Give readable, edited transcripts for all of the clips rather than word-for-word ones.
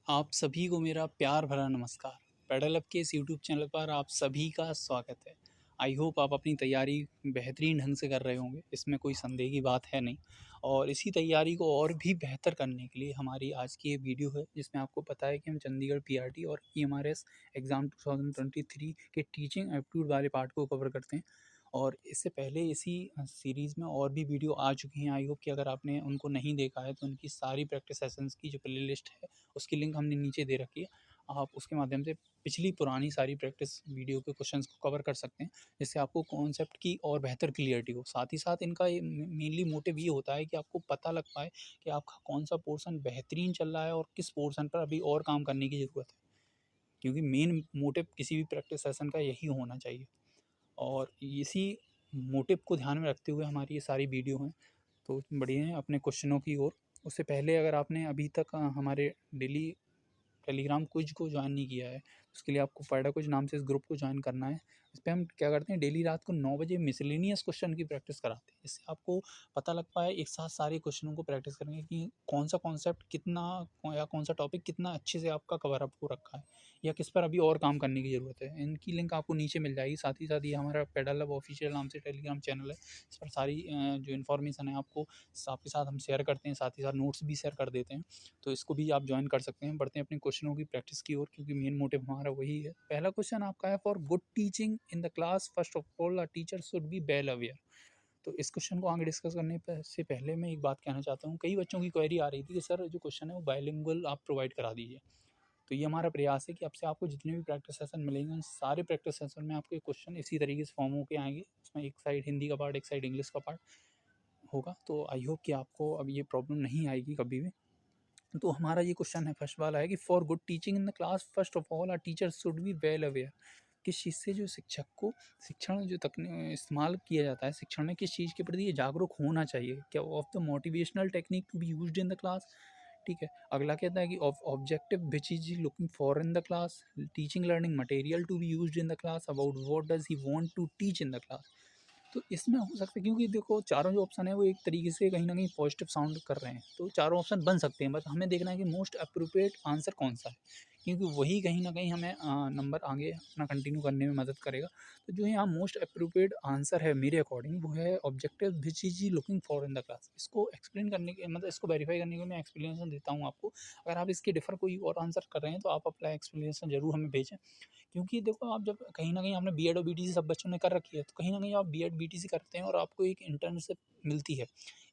आप सभी को मेरा प्यार भरा नमस्कार। पेडल अप के इस यूट्यूब चैनल पर आप सभी का स्वागत है। आई होप आप अपनी तैयारी बेहतरीन ढंग से कर रहे होंगे, इसमें कोई संदेह की बात है नहीं। और इसी तैयारी को और भी बेहतर करने के लिए हमारी आज की ये वीडियो है, जिसमें आपको पता है कि हम चंडीगढ़ पीआरटी और ईएमआरएस एग्ज़ाम 2023 के टीचिंग एप्टीट्यूड वाले पार्ट को कवर करते हैं। और इससे पहले इसी सीरीज़ में और भी वीडियो आ चुकी हैं। आई होप कि अगर आपने उनको नहीं देखा है तो उनकी सारी प्रैक्टिस सेशंस की जो प्लेलिस्ट है उसकी लिंक हमने नीचे दे रखी है। आप उसके माध्यम से पिछली पुरानी सारी प्रैक्टिस वीडियो के क्वेश्चंस को कवर कर सकते हैं, जिससे आपको कॉन्सेप्ट की और बेहतर क्लियरिटी हो। साथ ही साथ इनका ये मेनली मोटिव ये होता है कि आपको पता लग पाए कि आपका कौन सा पोर्शन बेहतरीन चल रहा है और किस पोर्शन पर अभी और काम करने की ज़रूरत है, क्योंकि मेन मोटिव किसी भी प्रैक्टिस सेशन का यही होना चाहिए। और इसी मोटिव को ध्यान में रखते हुए हमारी ये सारी वीडियो हैं। तो बढ़िए हैं अपने क्वेश्चनों की ओर। उससे पहले अगर आपने अभी तक हमारे डेली टेलीग्राम क्विज को ज्वाइन नहीं किया है, उसके लिए आपको पैडा क्विज नाम से इस ग्रुप को ज्वाइन करना है। इस पे हम क्या करते हैं, डेली रात को 9 बजे मिसलेनियस क्वेश्चन की प्रैक्टिस कराते हैं। इससे आपको पता लग पाए एक साथ सारे क्वेश्चनों को प्रैक्टिस करेंगे कि कौन सा कॉन्सेप्ट कितना या कौन सा टॉपिक कितना अच्छे से आपका कवर अप हो रखा है या किस पर अभी और काम करने की ज़रूरत है। इनकी लिंक आपको नीचे मिल जाएगी। साथ ही साथ ये हमारा पेडल अब ऑफिशियल नाम से टेलीग्राम चैनल है। इस पर सारी जो इन्फॉर्मेशन है आपको आपके साथ हम शेयर करते हैं, साथ ही साथ नोट्स भी शेयर कर देते हैं। तो इसको भी आप ज्वाइन कर सकते हैं। बढ़ते हैं अपने क्वेश्चनों की प्रैक्टिस की ओर, क्योंकि मेन मोटिव हमारा वही है। पहला क्वेश्चन आपका है, for good teaching in the class first of all a teacher should be well aware. तो इस क्वेश्चन को आगे डिस्कस करने से पहले मैं एक बात कहना चाहता हूँ। कई बच्चों की क्वेरी आ रही थी कि सर जो क्वेश्चन है वो बायलिंगुअल आप प्रोवाइड करा दीजिए। तो ये हमारा प्रयास है कि अब से आपको जितने भी प्रैक्टिस सेशन मिलेंगे उन सारे प्रैक्टिस सेशन में आपके क्वेश्चन इसी तरीके से फॉर्म होकर आएंगे। उसमें एक साइड हिंदी का पार्ट, एक साइड इंग्लिश का पार्ट होगा। तो आई होप कि आपको अब ये प्रॉब्लम नहीं आएगी कभी भी। तो हमारा ये क्वेश्चन है फर्स्ट वाला है कि for good teaching in the class first of all our teacher should be well aware. किस चीज़ से जो शिक्षक को शिक्षण जो तकनीक इस्तेमाल किया जाता है शिक्षण में, किस चीज़ के प्रति ये जागरूक होना चाहिए। क्या of the motivational technique to be used in the class. ठीक है। अगला कहता है कि of objective which is looking for in the class, teaching learning material to be used in the class, about what does he want to teach in the class. तो इसमें हो सकता है, क्योंकि देखो चारों जो ऑप्शन है वो एक तरीके से कहीं ना कहीं पॉजिटिव साउंड कर रहे हैं, तो चारों ऑप्शन बन सकते हैं। बस हमें देखना है कि मोस्ट अप्रोप्रिएट आंसर कौन सा है, क्योंकि वही कहीं ना कहीं हमें नंबर आगे अपना कंटिन्यू करने में मदद करेगा। तो जो यहाँ मोस्ट अप्रोप्रिएट आंसर है मेरे अकॉर्डिंग, वो है objective which is he looking for in the class. इसको एक्सप्लेन करने के मतलब इसको वेरीफाई करने के लिए मैं एक्सप्लेनेशन देता हूँ आपको। अगर आप इसके डिफर कोई और आंसर कर रहे हैं तो आप अपना एक्सप्लेनेशन जरूर हमें भेजें। क्योंकि देखो आप जब कहीं न कहीं आपने बीएड और बीटीसी सब बच्चों ने कर रखी है, तो कहीं न कहीं आप बीएड बीटीसी करते हैं और आपको एक इंटर्नशिप मिलती है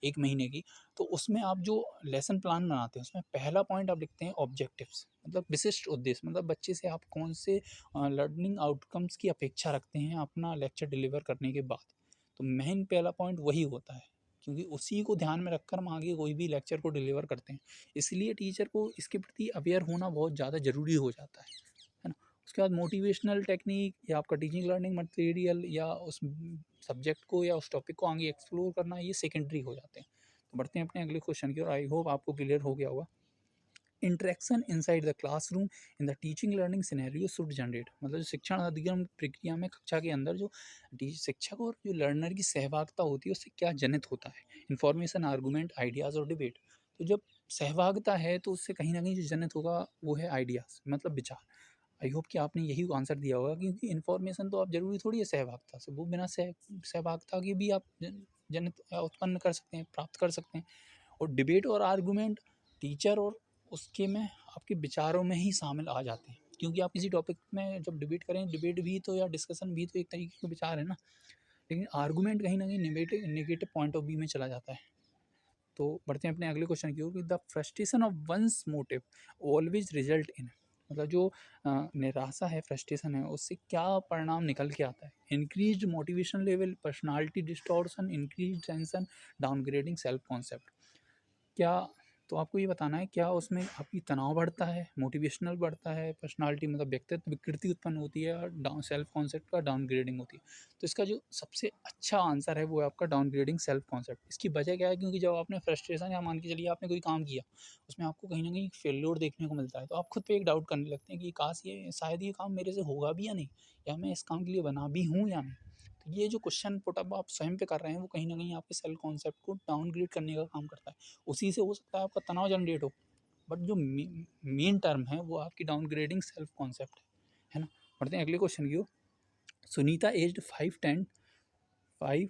1 महीने की। तो उसमें आप जो लेसन प्लान बनाते हैं, उसमें पहला पॉइंट आप लिखते हैं ऑब्जेक्टिव्स, मतलब विशिष्ट उद्देश्य, मतलब बच्चे से आप कौन से लर्निंग आउटकम्स की अपेक्षा रखते हैं अपना लेक्चर डिलीवर करने के बाद। तो मेन पहला पॉइंट वही होता है, क्योंकि उसी को ध्यान में रखकर हम आगे कोई भी लेक्चर को डिलीवर करते हैं। इसलिए टीचर को इसके प्रति अवेयर होना बहुत ज़्यादा ज़रूरी हो जाता है ना? उसके बाद मोटिवेशनल टेक्निक या आपका टीचिंग लर्निंग मटेरियल या उस सब्जेक्ट को या उस टॉपिक को आगे एक्सप्लोर करना, ये सेकेंडरी हो जाते हैं। तो बढ़ते हैं अपने अगले क्वेश्चन की और आई होप आपको क्लियर हो गया होगा। Interaction inside the classroom in the teaching learning scenario should generate, मतलब जो शिक्षण अधिगम प्रक्रिया में कक्षा के अंदर जो शिक्षक और जो लर्नर की सहभागिता होती है उससे क्या जनित होता है। इंफॉर्मेशन, आर्गूमेंट, आइडियाज़ और डिबेट। तो जब सहभागिता है तो उससे कहीं ना कहीं जो जनित होगा वो है आइडियाज़, मतलब विचार। आई होप कि आपने यही आंसर दिया होगा, क्योंकि इन्फॉर्मेशन तो आप ज़रूरी थोड़ी है सहभागिता से, वो बिना सहभागिता के भी आप जनित उत्पन्न कर सकते हैं, प्राप्त कर सकते हैं। और डिबेट और आर्गूमेंट टीचर और उसके में आपके विचारों में ही शामिल आ जाते हैं, क्योंकि आप किसी टॉपिक में जब डिबेट करें, डिबेट भी तो या डिस्कशन भी तो एक तरीके का विचार है ना। लेकिन आर्गूमेंट कहीं ना कहीं नेगेटिव पॉइंट ऑफ व्यू में चला जाता है। तो बढ़ते हैं अपने अगले क्वेश्चन की ओर कि the frustration of one's motive always result in, मतलब जो निराशा है, फ्रस्ट्रेशन है, उससे क्या परिणाम निकल के आता है। Increase motivation level, personality distortion, increase tension, downgrading self concept. क्या, तो आपको ये बताना है क्या उसमें आपकी तनाव बढ़ता है, मोटिवेशनल बढ़ता है, पर्सनालिटी मतलब व्यक्तित्व विकृति उत्पन्न होती है, और डाउन सेल्फ कॉन्सेप्ट का डाउनग्रेडिंग होती है। तो इसका जो सबसे अच्छा आंसर है वो है आपका डाउनग्रेडिंग सेल्फ कॉन्सेप्ट। इसकी वजह क्या है, क्योंकि जब आपने फ्रस्ट्रेशन या मान के चलिए आपने कोई काम किया, उसमें आपको कहीं ना कहीं फेल्योर देखने को मिलता है, तो आप खुद पे एक डाउट करने लगते हैं कि काश ये शायद ये काम मेरे से होगा भी या नहीं, या मैं इस काम के लिए बना भी हूँ या नहीं। तो ये जो क्वेश्चन पुट अप आप स्वयं पे कर रहे हैं वो कहीं ना कहीं आपके सेल्फ कॉन्सेप्ट को डाउनग्रेड करने का काम करता है। उसी से हो सकता है आपका तनाव जनरेट हो। बट जो मेन टर्म है वो आपकी डाउनग्रेडिंग सेल्फ कॉन्सेप्ट है ना। पढ़ते हैं अगले क्वेश्चन की ओर। Sunita aged 5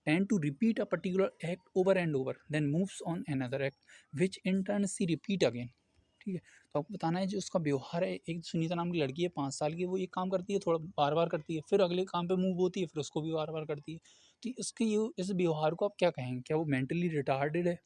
tend to repeat a particular act over and over, then moves on another act, which in turn she repeat again। ठीक है, तो आपको बताना है जो उसका व्यवहार है। एक सुनीता नाम की लड़की है 5 साल की, वो एक काम करती है, थोड़ा बार बार करती है, फिर अगले काम पे मूव होती है, फिर उसको भी बार बार करती है। तो इसके ये इस व्यवहार को आप क्या कहेंगे? क्या वो मेंटली रिटार्डेड है?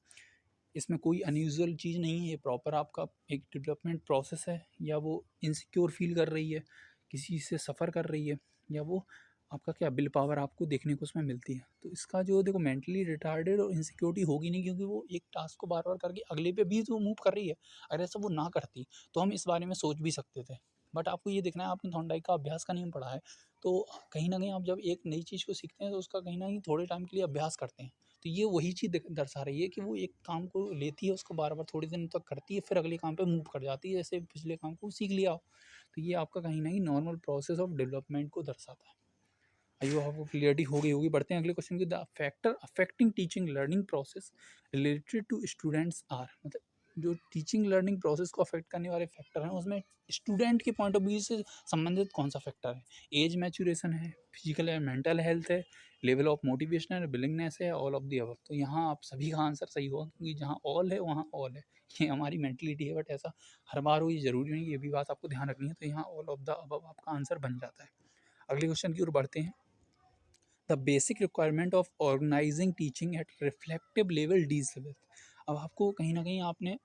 इसमें कोई अनयूजुअल चीज़ नहीं है, ये प्रॉपर आपका एक डेवलपमेंट प्रोसेस है? या वो इनसिक्योर फील कर रही है, किसी से सफ़र कर रही है, या वो आपका क्या विल पावर आपको देखने को उसमें मिलती है? तो इसका जो देखो मेंटली रिटार्डेड और इनसिक्योरिटी होगी नहीं, क्योंकि वो एक टास्क को बार बार करके अगले पे भी तो मूव कर रही है। अगर ऐसा वो ना करती तो हम इस बारे में सोच भी सकते थे। बट आपको ये देखना है, आपने थॉर्नडाइक का अभ्यास का नियम पढ़ा है, तो कहीं ना कहीं आप जब एक नई चीज़ को सीखते हैं तो उसका कहीं ना कहीं थोड़े टाइम के लिए अभ्यास करते हैं। तो ये वही चीज़ दर्शा रही है कि वो एक काम को लेती है, उसको बार बार थोड़े दिन तक करती है, फिर अगले काम पे मूव कर जाती है, जैसे पिछले काम को सीख लिया हो। तो ये आपका कहीं ना कहीं नॉर्मल प्रोसेस ऑफ डेवलपमेंट को दर्शाता है। आइए आपको क्लियरिटी हो गई होगी। बढ़ते हैं अगले क्वेश्चन की। The factor affecting teaching learning process related to students are, मतलब जो टीचिंग लर्निंग प्रोसेस को अफेक्ट करने वाले फैक्टर हैं उसमें स्टूडेंट के पॉइंट ऑफ व्यू से संबंधित कौन सा फैक्टर है? एज मैचुरेशन है, फिजिकल है, मेंटल हेल्थ है, लेवल ऑफ मोटिवेशन है, बिलिंगनेस है, ऑल ऑफ दी अबव। तो यहाँ आप सभी का आंसर सही होगा, क्योंकि जहाँ ऑल है वहाँ ऑल है। ये हमारी मेंटलिटी है, बट ऐसा हर बार हो ये ज़रूरी नहीं, ये भी बात आपको ध्यान रखनी है। तो यहाँ ऑल ऑफ द अबव आपका आंसर बन जाता है। अगले क्वेश्चन की ओर बढ़ते हैं। The basic requirement of organising teaching at reflective level these level. अब आपको कहीं ना कहीं आपने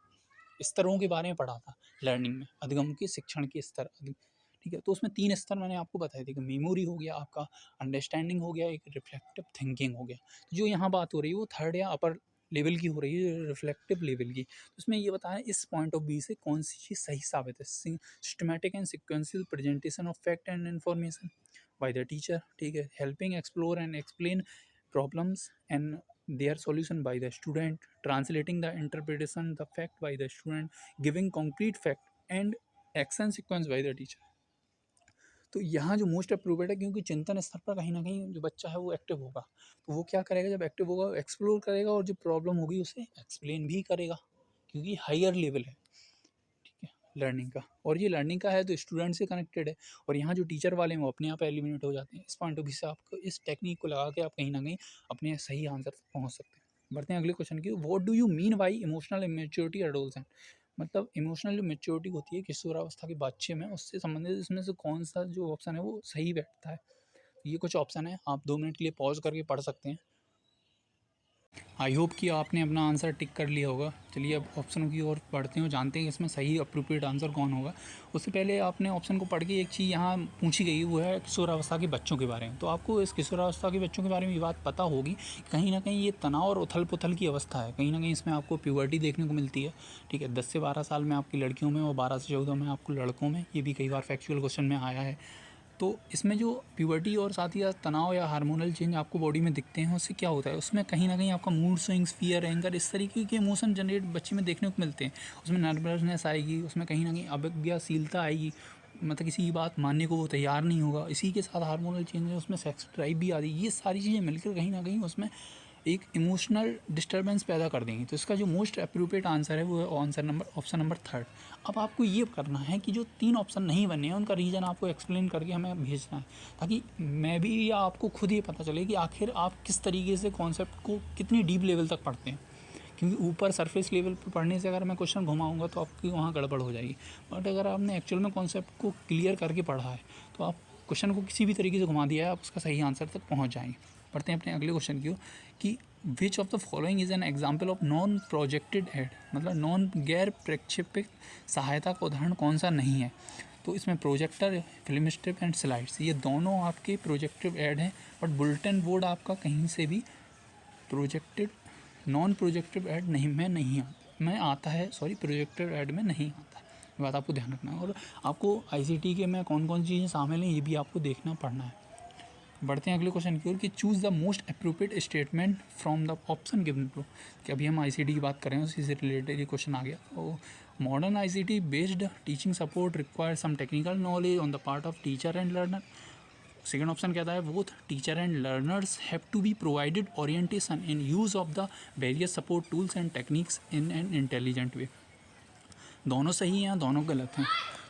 स्तरों के बारे में पढ़ा था लर्निंग में, अधगम के शिक्षण के स्तर। ठीक है, तो उसमें 3 स्तर मैंने आपको बताए थे कि मेमोरी हो गया, आपका अंडरस्टैंडिंग हो गया, एक रिफ्लेक्टिव थिंकिंग हो गया। तो जो यहाँ बात हो रही है वो थर्ड या अपर लेवल की हो रही है, रिफ्लेक्टिव लेवल की। तो उसमें ये बताया इस पॉइंट ऑफ व्यू से कौन सी चीज़ सही साबित है। Systematic and sequential presentation of fact and information by the teacher. ठीक है, helping explore and explain problems and their solution by the student, translating the interpretation the fact by the student, giving concrete fact and action sequence by the teacher। तो यहाँ जो most appropriate है, क्योंकि चिंतन स्तर पर कहीं ना कहीं जो बच्चा है वो एक्टिव होगा, तो वो क्या करेगा, जब एक्टिव होगा एक्सप्लोर करेगा, और जो प्रॉब्लम होगी उसे एक्सप्लेन भी करेगा, क्योंकि हायर लेवल है। ठीक है, लर्निंग का, और ये लर्निंग का है तो स्टूडेंट से कनेक्टेड है। और यहाँ जो टीचर वाले हैं वो अपने आप एलिमिनेट हो जाते हैं। इस पॉइंट ऑफ व्यू से आपको इस टेक्निक को लगा के आप कहीं ना कहीं अपने सही आंसर तक पहुँच सकते हैं। बढ़ते हैं अगले क्वेश्चन की। What do you mean by emotional immaturity adolescent? मतलब इमोशनल मेच्योरिटी होती है किशोरावस्था के बच्चे में, उससे संबंधित इसमें से कौन सा जो ऑप्शन है वो सही बैठता है? ये कुछ ऑप्शन है, आप 2 मिनट के लिए पॉज करके पढ़ सकते हैं। आई होप कि आपने अपना आंसर टिक कर लिया होगा। चलिए अब ऑप्शनों की ओर बढ़ते हैं और जानते हैं कि इसमें सही अप्रोप्रिएट आंसर कौन होगा। उससे पहले आपने ऑप्शन को पढ़ के एक चीज़ यहाँ पूछी गई, वो है किशोरावस्था के बच्चों के बारे में। तो आपको इस किशोरावस्था के बच्चों के बारे में ये बात पता होगी, कहीं ना कहीं ये तनाव और उथल पुथल की अवस्था है। कहीं ना कहीं इसमें आपको प्यूबर्टी देखने को मिलती है। ठीक है, 10 से 12 साल में आपकी लड़कियों में और 12 से 14 में आपको लड़कों में। ये भी कई बार फैक्चुअल क्वेश्चन में आया है। तो इसमें जो प्यूबर्टी और साथ ही साथ तनाव या हार्मोनल चेंज आपको बॉडी में दिखते हैं, उससे क्या होता है, उसमें कहीं ना कहीं आपका मूड स्विंग्स, फियर, एंगर, इस तरीके के इमोशन जनरेट बच्चे में देखने को मिलते हैं। उसमें नर्वसनेस आएगी, उसमें कहीं ना कहीं अवज्ञाशीलता आएगी, मतलब किसी की बात मानने को वो तैयार नहीं होगा। इसी के साथ हार्मोनल चेंज है, उसमें सेक्स ड्राइव भी आती है। ये सारी चीज़ें मिलकर कहीं ना कहीं उसमें एक इमोशनल डिस्टर्बेंस पैदा कर देंगी। तो इसका जो मोस्ट अप्रोप्रिएट आंसर है वो है ऑप्शन नंबर थर्ड। अब आपको ये करना है कि जो 3 ऑप्शन नहीं बने हैं उनका रीज़न आपको एक्सप्लेन करके हमें भेजना है, ताकि मैं भी या आपको खुद ये पता चले कि आखिर आप किस तरीके से कॉन्सेप्ट को कितनी डीप लेवल तक पढ़ते हैं। क्योंकि ऊपर सरफेस लेवल पर पढ़ने से अगर मैं क्वेश्चन घुमाऊंगा तो आपकी वहाँ गड़बड़ हो जाएगी। बट अगर आपने एक्चुअल में कॉन्सेप्ट को क्लियर करके पढ़ा है तो आप क्वेश्चन को किसी भी तरीके से घुमा दिया है, आप उसका सही आंसर तक पहुँच जाएंगे। पढ़ते हैं अपने अगले क्वेश्चन की कि which of the following is an example of non projected aid, मतलब नॉन गैर प्रक्षेपित सहायता का उदाहरण कौन सा नहीं है? तो इसमें projector, film strip and slides, ये दोनों आपके प्रोजेक्टिव ऐड हैं। बट बुलेटिन बोर्ड आपका कहीं से भी प्रोजेक्टेड, नॉन प्रोजेक्टिव ऐड में आता है, प्रोजेक्टिव ऐड में नहीं आता है। ये बात आपको ध्यान रखना है। और आपको आईसीटी के में कौन कौन सी चीज़ें शामिल हैं ये भी आपको देखना पड़ना है। बढ़ते हैं अगले क्वेश्चन की ओर कि choose the most appropriate statement from the option given below. कि अभी हम आईसीटी की बात कर रहे हैं, उसी से रिलेटेड ये क्वेश्चन आ गया। तो modern ICT based teaching support require some technical knowledge on the part of teacher and learner. Second option कहता है both teacher and learners have to be provided orientation in use of the various support tools and techniques in an intelligent way. दोनों सही हैं, दोनों गलत हैं।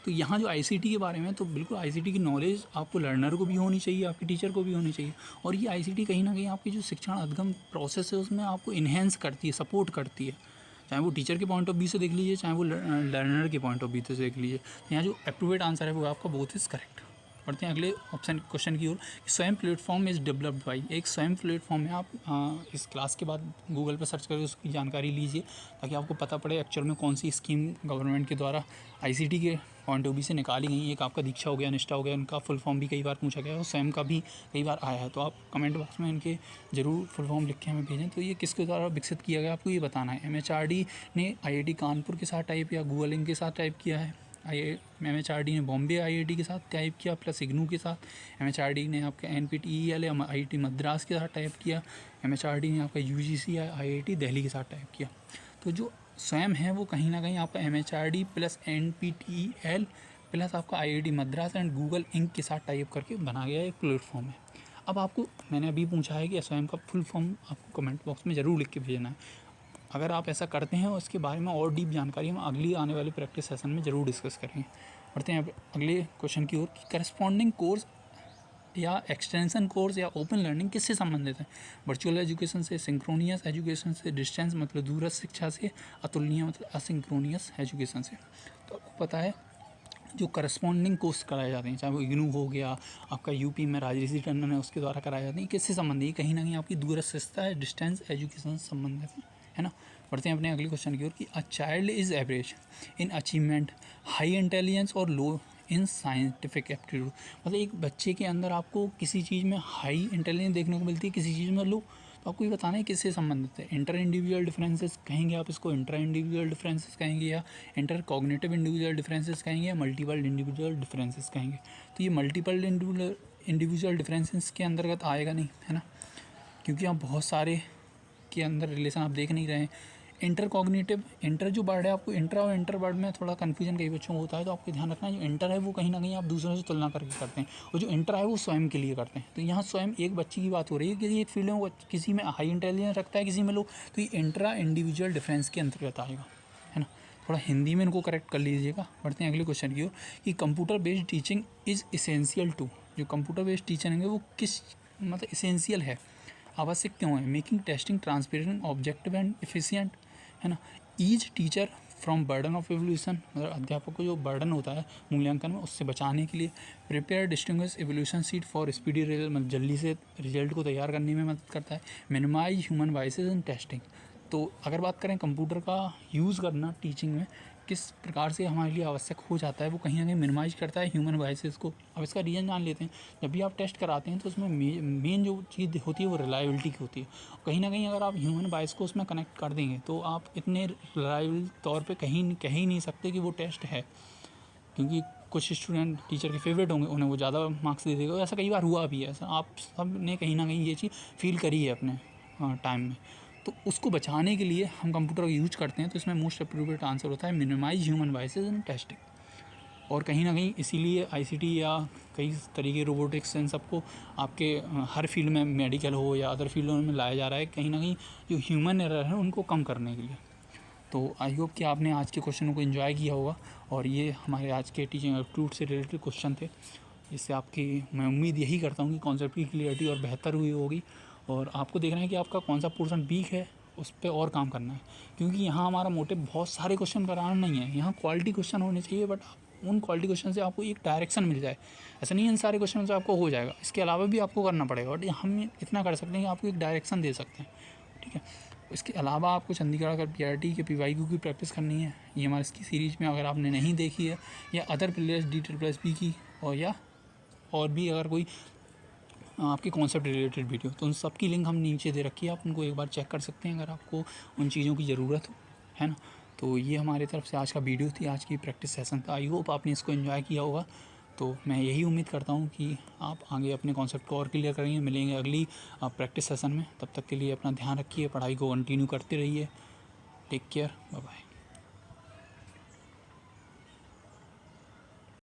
तो यहाँ जो आईसीटी के बारे में, तो बिल्कुल आईसीटी की नॉलेज आपको लर्नर को भी होनी चाहिए, आपके टीचर को भी होनी चाहिए। और ये आईसीटी कहीं ना कहीं आपकी जो शिक्षण अधिगम प्रोसेस है उसमें आपको इन्हेंस करती है, सपोर्ट करती है, चाहे वो टीचर के पॉइंट ऑफ व्यू से देख लीजिए, चाहे वो लर्नर के पॉइंट ऑफ व्यू से देख लीजिए। यहाँ जो अप्रोप्रिएट आंसर है वो आपका बोथ इज़ करेक्ट। बढ़ते हैं अगले ऑप्शन क्वेश्चन की ओर। स्वयं प्लेटफॉर्म इज़ डेवलप्ड बाई, एक स्वयं प्लेटफॉर्म है। आप इस क्लास के बाद गूगल पर सर्च करके उसकी जानकारी लीजिए ताकि आपको पता पड़े एक्चुअल में कौन सी स्कीम गवर्नमेंट के द्वारा आईसीटी के पॉइंट ऑफ व्यू से निकाली गई। एक आपका दीक्षा हो गया, निष्ठा हो गया, उनका फुल फॉर्म भी कई बार पूछा गया है और स्वयं का भी कई बार आया है। तो आप कमेंट बॉक्स में इनके ज़रूर फुल फॉर्म लिख के हमें भेजें। तो ये किसके द्वारा विकसित किया गया आपको ये बताना है। MHRD ने IIT कानपुर के साथ टाइप या गूगल इंक के साथ टाइप किया है। MHRD ने बॉम्बे IIT के साथ टाइप किया प्लस इग्नू के साथ। MHRD ने आपका NPTEL या IIT मद्रास के साथ टाइप किया। MHRD ने आपका UGC या IIT दिल्ली के साथ टाइप किया। तो जो स्वयं है वो कहीं ना कहीं आपका MHRD प्लस NPTEL प्लस आपका IIT Madras and Google Inc के साथ टाइप करके बना गया एक प्लेटफॉर्म है। अब आपको मैंने अभी पूछा है कि स्वयं का फुल फॉर्म आपको कमेंट बॉक्स में ज़रूर लिख के भेजना है। अगर आप ऐसा करते हैं और उसके बारे में और डीप जानकारी हम अगली आने वाले प्रैक्टिस सेशन में ज़रूर डिस्कस करेंगे। बढ़ते हैं अगले क्वेश्चन की ओर कि करस्पॉन्डिंग कोर्स या एक्सटेंशन कोर्स या ओपन लर्निंग किससे संबंधित है। वर्चुअल एजुकेशन से, सिंक्रोनियस एजुकेशन से, डिस्टेंस मतलब दूरस्थ शिक्षा से, अतुलनीय मतलब असिंक्रोनियस एजुकेशन से। तो आपको पता है जो करस्पॉन्डिंग कोर्स कराए जाते हैं, चाहे वो इग्नू हो गया, आपका यूपी में राजऋषि टंडन है उसके द्वारा कराए जाते हैं, किससे संबंधित है, कहीं ना कहीं आपकी दूरस्थ शिक्षा है, डिस्टेंस एजुकेशन से संबंधित है ना। बढ़ते हैं अपने अगले क्वेश्चन की ओर कि a child is average in achievement, high intelligence और लो इन साइंटिफिक एप्टीट्यूड। मतलब एक बच्चे के अंदर आपको किसी चीज़ में हाई इंटेलिजेंस देखने को मिलती है, किसी चीज़ में लो। तो आपको ये बताना है किससे संबंधित है। इंटर इंडिविजुअल डिफरेंसेस कहेंगे आप इसको, इंटर इंडिविजुअल डिफरेंसेस कहेंगे, या इंटर कॉग्निटिव इंडिविजुअल डिफरेंसेस कहेंगे, या मल्टीपल इंडिविजुअल डिफरेंसेस कहेंगे। तो ये मल्टीपल इंडिविजुअल डिफरेंसेस के अंतर्गत आएगा नहीं, है ना, क्योंकि आप बहुत सारे के अंदर रिलेशन आप देख नहीं रहे हैं। इंटर कॉग्निटिव, इंटर जो वर्ड है, आपको इंट्रा और इंटर वर्ड में थोड़ा कन्फ्यूजन कई बच्चों को होता है, तो आपको ध्यान रखना है जो इंटर है वो कहीं ना कहीं आप दूसरों से तुलना करके करते हैं, और जो इंटर है वो स्वयं के लिए करते हैं। तो यहाँ स्वयं एक बच्चे की बात हो रही है कि एक फील्ड में किसी में हाई इंटेलिजेंस रखता है, किसी में लो, तो ये इंट्रा इंडिविजुअल डिफरेंस के अंतर्गत आएगा, है ना। थोड़ा हिंदी में इनको करेक्ट कर लीजिएगा। बढ़ते हैं अगले क्वेश्चन की ओर कि computer based teaching is essential to, जो कंप्यूटर बेस्ड टीचिंग है वो किस मतलब इसेंशियल है, आवश्यक क्यों है। Making testing transparent, objective and efficient, है ना। Ease teacher from burden of evaluation, मतलब अध्यापक को जो बर्डन होता है मूल्यांकन में उससे बचाने के लिए। Prepare distinguish evolution seat for speedy result, मतलब जल्दी से रिजल्ट को तैयार करने में मदद करता है। Minimise human biases in testing. तो अगर बात करें कंप्यूटर का यूज़ करना टीचिंग में किस प्रकार से हमारे लिए आवश्यक हो जाता है, वो कहीं ना कहीं मिनिमाइज करता है ह्यूमन बायसेस को। अब इसका रीज़न जान लेते हैं। जब भी आप टेस्ट कराते हैं तो उसमें मेन जो चीज़ होती है वो रिलायबिलिटी की होती है। कहीं ना कहीं अगर आप ह्यूमन बायस को उसमें कनेक्ट कर देंगे तो आप इतने रिलायबल तौर पे कह ही नहीं सकते कि वो टेस्ट है, क्योंकि कुछ स्टूडेंट टीचर के फेवरेट होंगे, उन्हें वो ज़्यादा मार्क्स दे देगा। ऐसा कई बार हुआ भी है, ऐसा आप सब ने कहीं ना कहीं ये चीज़ फील करी है अपने टाइम में। तो उसको बचाने के लिए हम कंप्यूटर का यूज करते हैं। तो इसमें मोस्ट अप्रोप्रिएट आंसर होता है minimise human biases in testing. और कहीं ना कहीं इसीलिए आईसीटी या कई तरीके रोबोटिक्स इन सबको आपके हर फील्ड में, मेडिकल हो या अदर फील्डों में लाया जा रहा है, कहीं ना कहीं जो ह्यूमन एरर है उनको कम करने के लिए। तो आई होप कि आपने आज के क्वेश्चनों को एंजॉय किया होगा, और ये हमारे आज के टीचिंग एप्टीट्यूड से रिलेटेड क्वेश्चन थे। इससे आपकी मैं उम्मीद यही करता हूँ कि कॉन्सेप्ट की क्लियरिटी और बेहतर हुई होगी, और आपको देखना है कि आपका कौन सा पोर्शन वीक है उस पर और काम करना है। क्योंकि यहाँ हमारा मोटिव बहुत सारे क्वेश्चन कराना नहीं है, यहाँ क्वालिटी क्वेश्चन होने चाहिए, बट उन क्वालिटी क्वेश्चन से आपको एक डायरेक्शन मिल जाए। ऐसा नहीं है इन सारे क्वेश्चन से आपको हो जाएगा, इसके अलावा भी आपको करना पड़ेगा, बट हम इतना कर सकते हैं कि आपको एक डायरेक्शन दे सकते हैं, ठीक है। इसके अलावा आपको चंडीगढ़ अगर PRT के PYQ की प्रैक्टिस करनी है, ये हमारे इसकी सीरीज़ में अगर आपने नहीं देखी है, या अदर प्लेयर्स DSSP की, और भी अगर कोई आपके कॉन्सेप्ट रिलेटेड वीडियो, तो उन सब की लिंक हम नीचे दे रखी है, आप उनको एक बार चेक कर सकते हैं अगर आपको उन चीज़ों की ज़रूरत हो, है ना। तो ये हमारे तरफ से आज का वीडियो थी, आज की प्रैक्टिस सेशन था। आई होप आपने इसको एंजॉय किया होगा। तो मैं यही उम्मीद करता हूँ कि आप आगे अपने कॉन्सेप्ट को और क्लियर करेंगे। मिलेंगे अगली प्रैक्टिस सेशन में, तब तक के लिए अपना ध्यान रखिए, पढ़ाई को कंटिन्यू करते रहिए। Take care, bye bye.